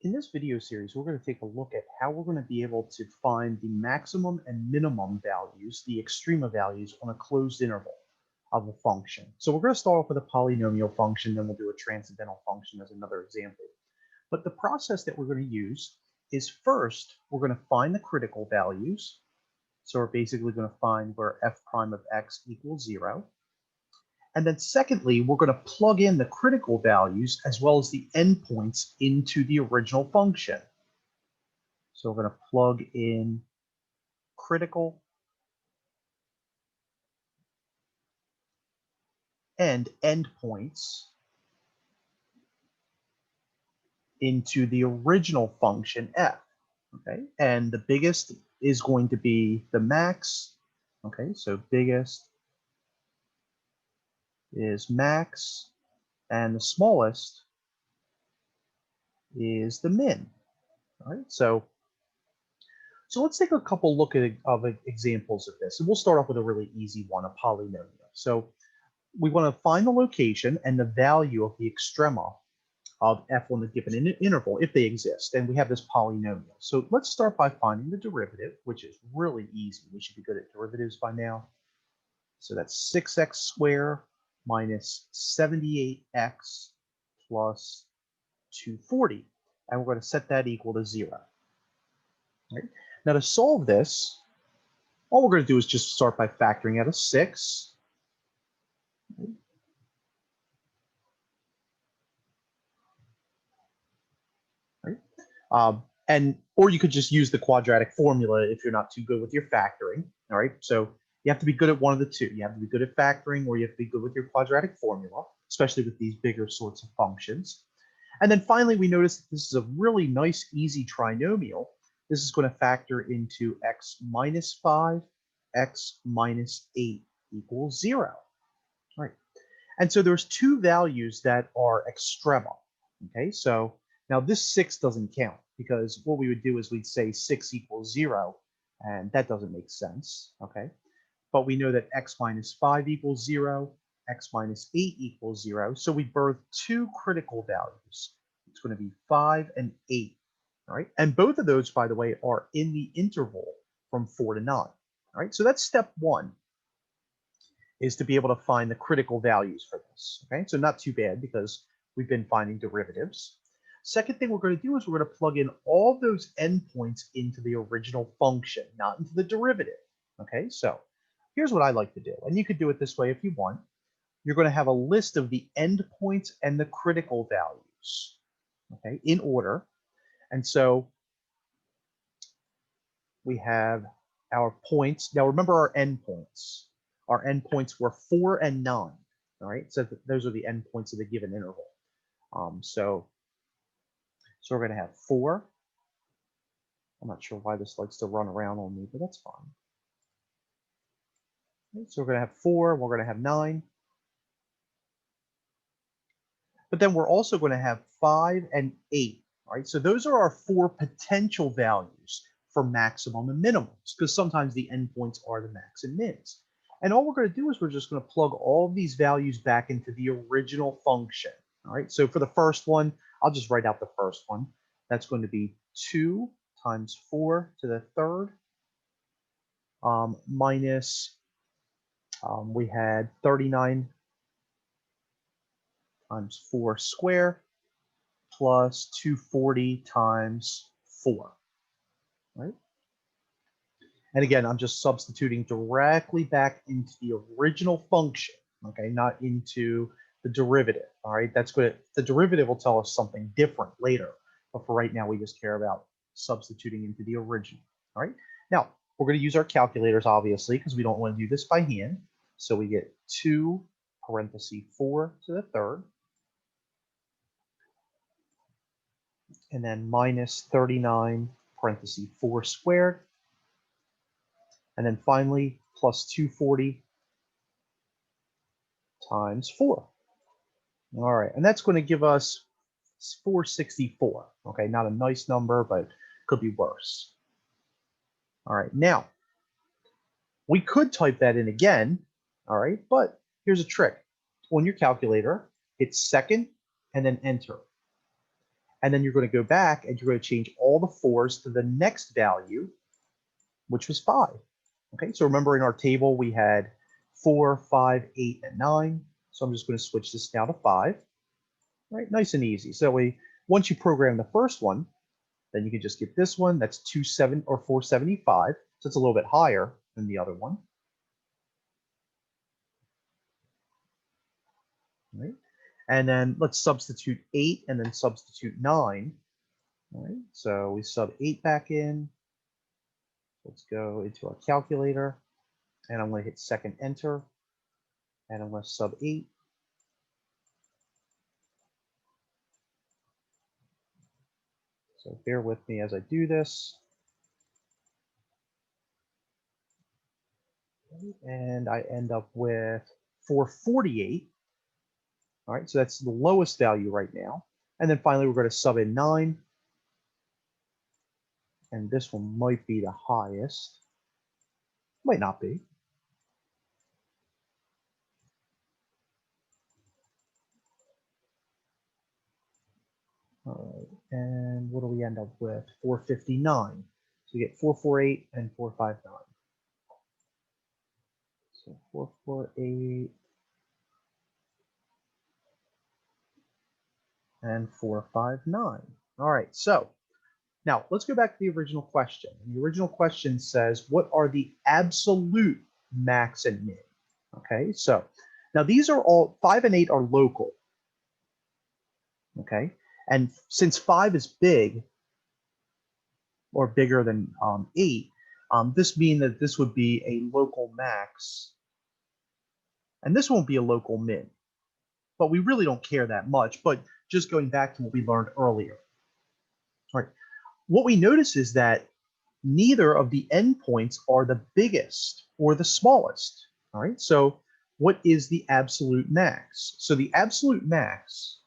In this video series, we're going to take a look at how we're going to be able to find the maximum and minimum values, the extrema values, on a closed interval of a function. So we're going to start off with a polynomial function, then we'll do a transcendental function as another example. But the process that we're going to use is first, we're going to find the critical values. So we're basically going to find where f prime of x equals 0. And then secondly, we're going to plug in the critical values as well as the endpoints into the original function. So we're going to plug in critical and endpoints into the original function f. Okay, and the biggest is going to be the max. Okay, so biggest is max, and the smallest is the min. All right, so let's take a couple look at examples of this, and we'll start off with a really easy one, a polynomial. So we want to find the location and the value of the extrema of f on the given interval, if they exist, and we have this polynomial. So let's start by finding the derivative, which is really easy. We should be good at derivatives by now. So that's 6x squared minus 78x plus 240. And we're going to set that equal to 0. Right? Now to solve this, all we're going to do is just start by factoring out a 6. Right? Or you could just use the quadratic formula if you're not too good with your factoring. All right, so you have to be good at one of the two. You have to be good at factoring, or you have to be good with your quadratic formula, especially with these bigger sorts of functions. And then finally, we notice that this is a really nice, easy trinomial. This is going to factor into x minus 5, x minus 8 equals 0. All right. And so there's two values that are extrema. Okay, so now this 6 doesn't count because what we would do is we'd say 6 equals 0, and that doesn't make sense. Okay, but we know that x minus 5 equals 0, x minus 8 equals 0. So we birth two critical values. It's going to be 5 and 8. All right, and both of those, by the way, are in the interval from 4 to 9. All right, so that's step one, is to be able to find the critical values for this. Okay, so not too bad because we've been finding derivatives. Second thing we're going to do is we're going to plug in all those endpoints into the original function, not into the derivative. Okay, so here's what I like to do, and you could do it this way if you want. You're going to have a list of the endpoints and the critical values, okay, in order. And so we have our points. Now remember our endpoints. Our endpoints were 4 and 9. All right, so those are the endpoints of the given interval. So we're going to have 4. I'm not sure why this likes to run around on me, but that's fine. Okay, so we're going to have 4. We're going to have 9. But then we're also going to have 5 and 8. All right, so those are our 4 potential values for maximum and minimums, because sometimes the endpoints are the max and mins. And all we're going to do is we're just going to plug all of these values back into the original function. All right, so for the first one, I'll just write out the first one. That's going to be 2 times 4 to the third minus, we had 39 times 4 squared plus 240 times 4. Right? And again, I'm just substituting directly back into the original function, okay, not into the derivative. All right, that's good. The derivative will tell us something different later, but for right now, we just care about substituting into the original. All right, now we're going to use our calculators, obviously, because we don't want to do this by hand. So we get 2 parentheses 4 to the third, and then minus 39 parentheses 4 squared. And then finally, plus 240 times 4. All right, and that's going to give us 464. Okay, not a nice number, but could be worse. All right, now, we could type that in again, all right, but here's a trick. On your calculator, hit second and then enter. And then you're going to go back and you're going to change all the 4s to the next value, which was 5. Okay, so remember in our table we had 4, 5, 8, and 9. So I'm just going to switch this now to 5. Right, nice and easy. So once you program the first one, then you can just get this one. That's 475. So it's a little bit higher than the other one. Right? And then let's substitute 8 and then substitute 9. All right, so we sub 8 back in. Let's go into our calculator, and I'm going to hit second enter, and I'm going to sub 8. So bear with me as I do this. And I end up with 448. All right, so that's the lowest value right now. And then finally, we're going to sub in 9. And this one might be the highest. Might not be. All right, and what do we end up with? 459. So we get 448 and 459. So 448 and 459. All right, so now let's go back to the original question. And the original question says, what are the absolute max and min? Okay, so now these are all 5 and 8 are local. Okay, and since 5 is big or bigger than 8, this means that this would be a local max, and this won't be a local min. But we really don't care that much. But just going back to what we learned earlier, all right, what we notice is that neither of the endpoints are the biggest or the smallest. All right, so what is the absolute max? So the absolute max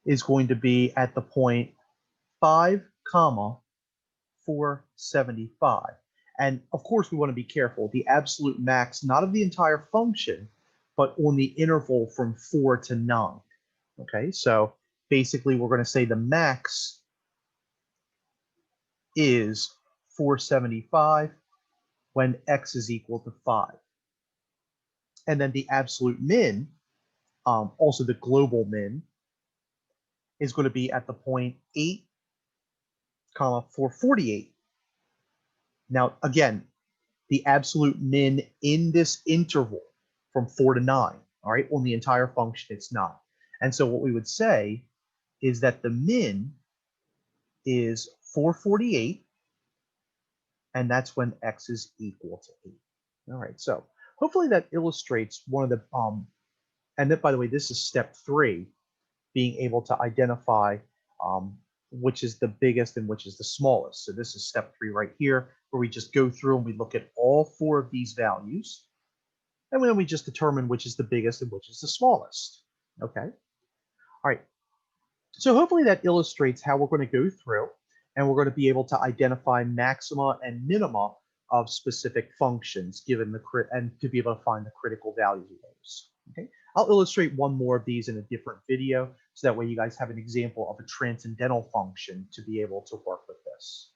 is going to be at the point 5, 475. And of course, we want to be careful. The absolute max, not of the entire function, but on the interval from 4 to 9. Okay, so basically, we're going to say the max is 475 when x is equal to 5. And then the absolute min, also the global min, is going to be at the point 8, 448. Now, again, the absolute min in this interval from 4 to 9, all right, on the entire function, it's not. And so what we would say is that the min is 448, and that's when x is equal to 8. All right, so hopefully that illustrates one of the, and that, by the way, this is step 3, being able to identify which is the biggest and which is the smallest. So this is step 3 right here, where we just go through and we look at all 4 of these values, and then we just determine which is the biggest and which is the smallest. Okay. All right. So hopefully that illustrates how we're going to go through, and we're going to be able to identify maxima and minima of specific functions given the and to be able to find the critical values of those. Okay. I'll illustrate one more of these in a different video, so that way you guys have an example of a transcendental function to be able to work with this.